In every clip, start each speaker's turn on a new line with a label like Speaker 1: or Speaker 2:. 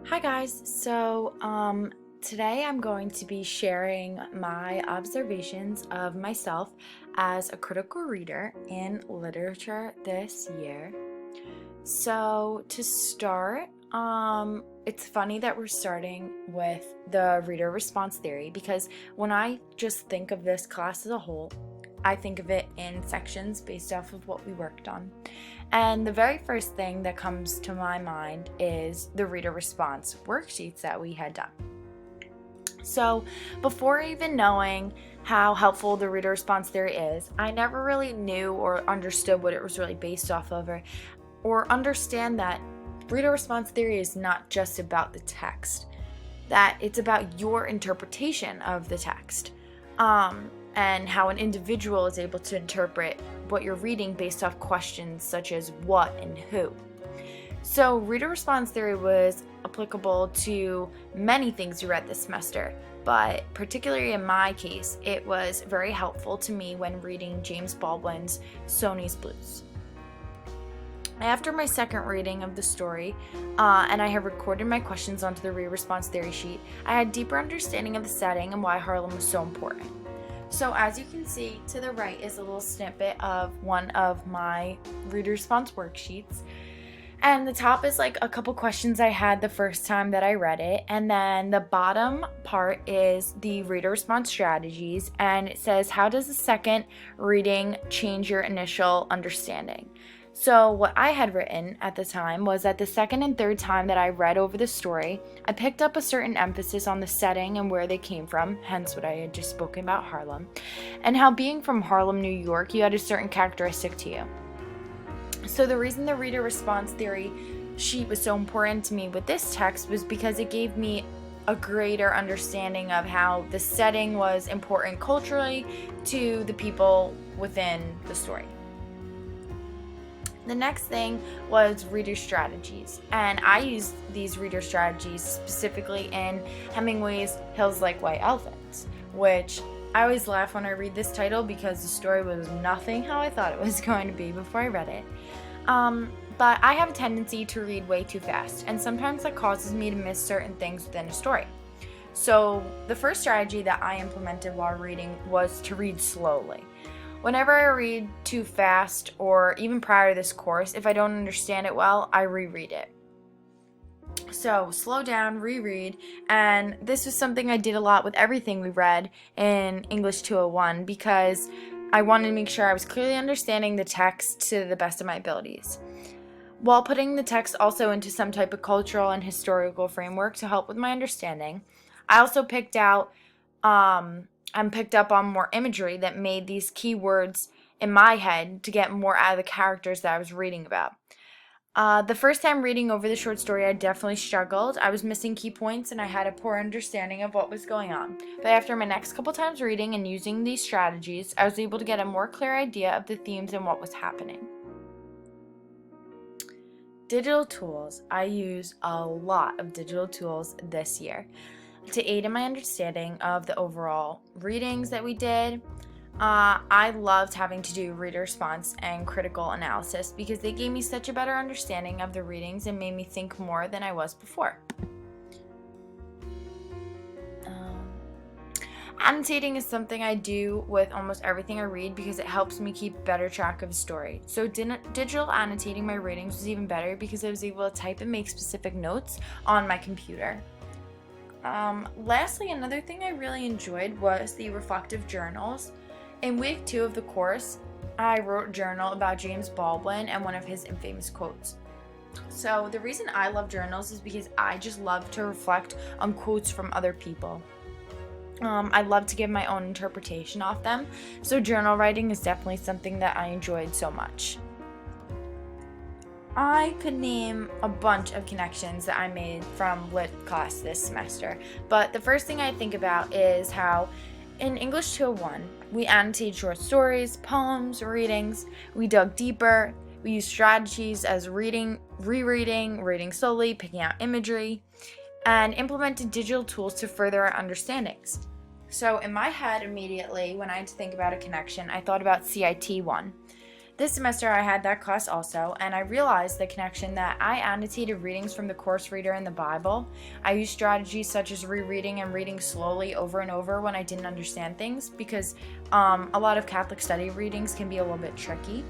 Speaker 1: Hi guys. Today I'm going to be sharing my observations of myself as a critical reader in literature this year. So to start, it's funny that we're starting with the reader response theory because when I just think of this class as a whole, I think of it in sections based off of what we worked on. And the very first thing that comes to my mind is the reader response worksheets that we had done. So, before even knowing how helpful the reader response theory is, I never really knew or understood what it was really based off of, or understand that reader response theory is not just about the text, that it's about your interpretation of the text, and how an individual is able to interpret what you're reading based off questions such as what and who. So, reader response theory was applicable to many things you read this semester, but particularly in my case, it was very helpful to me when reading James Baldwin's Sony's Blues. After my second reading of the story, and I have recorded my questions onto the reader response theory sheet, I had deeper understanding of the setting and why Harlem was so important. So as you can see, to the right is a little snippet of one of my reader response worksheets. And the top is like a couple questions I had the first time that I read it. And then the bottom part is the reader response strategies. And it says, how does the second reading change your initial understanding? So what I had written at the time was that the second and third time that I read over the story, I picked up a certain emphasis on the setting and where they came from, hence what I had just spoken about Harlem, and how being from Harlem, New York, you had a certain characteristic to you. So the reason the reader response theory sheet was so important to me with this text was because it gave me a greater understanding of how the setting was important culturally to the people within the story. The next thing was reader strategies, and I used these reader strategies specifically in Hemingway's Hills Like White Elephants, which I always laugh when I read this title because the story was nothing how I thought it was going to be before I read it. But I have a tendency to read way too fast, and sometimes that causes me to miss certain things within a story. So the first strategy that I implemented while reading was to read slowly. Whenever I read too fast, or even prior to this course, if I don't understand it well, I reread it. So slow down, reread, and this was something I did a lot with everything we read in English 201 because I wanted to make sure I was clearly understanding the text to the best of my abilities, while putting the text also into some type of cultural and historical framework to help with my understanding. I also picked up on more imagery that made these keywords in my head to get more out of the characters that I was reading about. The first time reading over the short story, I definitely struggled. I was missing key points and I had a poor understanding of what was going on. But after my next couple times reading and using these strategies, I was able to get a more clear idea of the themes and what was happening. Digital tools. I use a lot of digital tools this year to aid in my understanding of the overall readings that we did. I loved having to do reader response and critical analysis because they gave me such a better understanding of the readings and made me think more than I was before. Annotating is something I do with almost everything I read because it helps me keep better track of a story. So digital annotating my readings was even better because I was able to type and make specific notes on my computer. Lastly, another thing I really enjoyed was the reflective journals. In week 2 of the course, I wrote a journal about James Baldwin and one of his infamous quotes. So the reason I love journals is because I just love to reflect on quotes from other people. I love to give my own interpretation of them, so journal writing is definitely something that I enjoyed so much. I could name a bunch of connections that I made from lit class this semester, but the first thing I think about is how in English 201, we annotated short stories, poems, readings, we dug deeper, we used strategies as reading, rereading, reading slowly, picking out imagery, and implemented digital tools to further our understandings. So in my head immediately, when I had to think about a connection, I thought about CIT1. This semester I had that class also, and I realized the connection that I annotated readings from the course reader in the Bible. I used strategies such as rereading and reading slowly over and over when I didn't understand things because a lot of Catholic study readings can be a little bit tricky.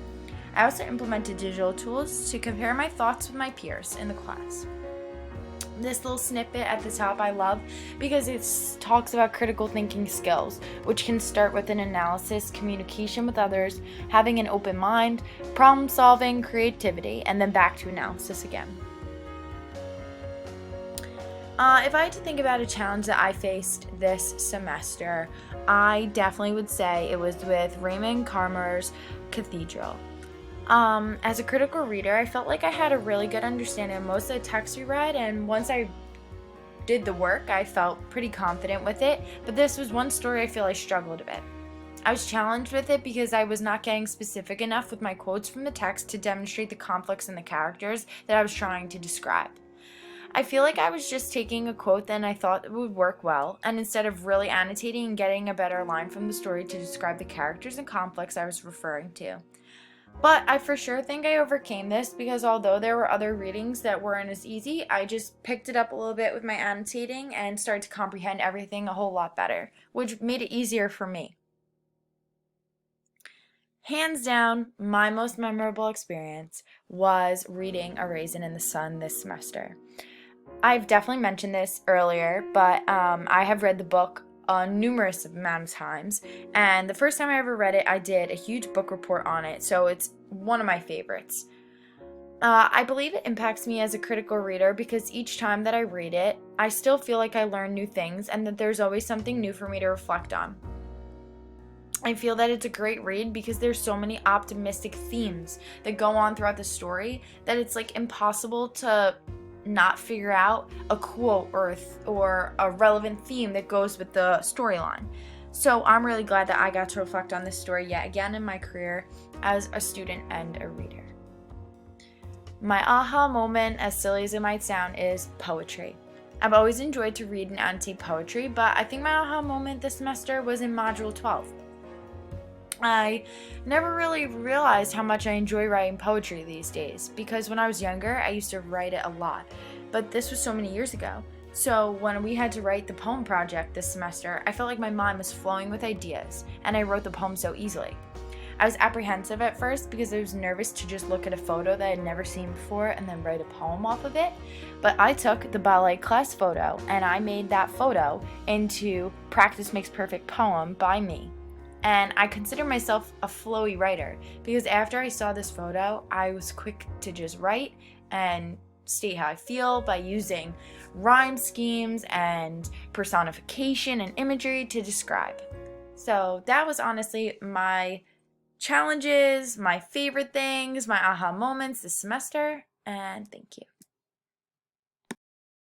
Speaker 1: I also implemented digital tools to compare my thoughts with my peers in the class. This little snippet at the top I love because it talks about critical thinking skills, which can start with an analysis, communication with others, having an open mind, problem solving, creativity, and then back to analysis again. If I had to think about a challenge that I faced this semester, I definitely would say it was with Raymond Carver's Cathedral. As a critical reader, I felt like I had a really good understanding of most of the text we read, and once I did the work, I felt pretty confident with it, but this was one story I feel I struggled a bit. I was challenged with it because I was not getting specific enough with my quotes from the text to demonstrate the conflicts in the characters that I was trying to describe. I feel like I was just taking a quote that I thought would work well, and instead of really annotating and getting a better line from the story to describe the characters and conflicts I was referring to. But I for sure think I overcame this because although there were other readings that weren't as easy, I just picked it up a little bit with my annotating and started to comprehend everything a whole lot better, which made it easier for me. Hands down, my most memorable experience was reading A Raisin in the Sun this semester. I've definitely mentioned this earlier, but I have read the book a numerous amount of times, and the first time I ever read it, I did a huge book report on it, so it's one of my favorites. I believe it impacts me as a critical reader because each time that I read it, I still feel like I learn new things and that there's always something new for me to reflect on. I feel that it's a great read because there's so many optimistic themes that go on throughout the story that it's like impossible to not figure out a quote or a relevant theme that goes with the storyline. So I'm really glad that I got to reflect on this story yet again in my career as a student and a reader. My aha moment, as silly as it might sound, is poetry. I've always enjoyed to read and annotate poetry, but I think my aha moment this semester was in Module 12. I never really realized how much I enjoy writing poetry these days because when I was younger, I used to write it a lot, but this was so many years ago. So when we had to write the poem project this semester, I felt like my mind was flowing with ideas, and I wrote the poem so easily. I was apprehensive at first because I was nervous to just look at a photo that I had never seen before and then write a poem off of it, but I took the ballet class photo and I made that photo into Practice Makes Perfect poem by me. And I consider myself a flowy writer because after I saw this photo, I was quick to just write and state how I feel by using rhyme schemes and personification and imagery to describe. So that was honestly my challenges, my favorite things, my aha moments this semester, and thank you.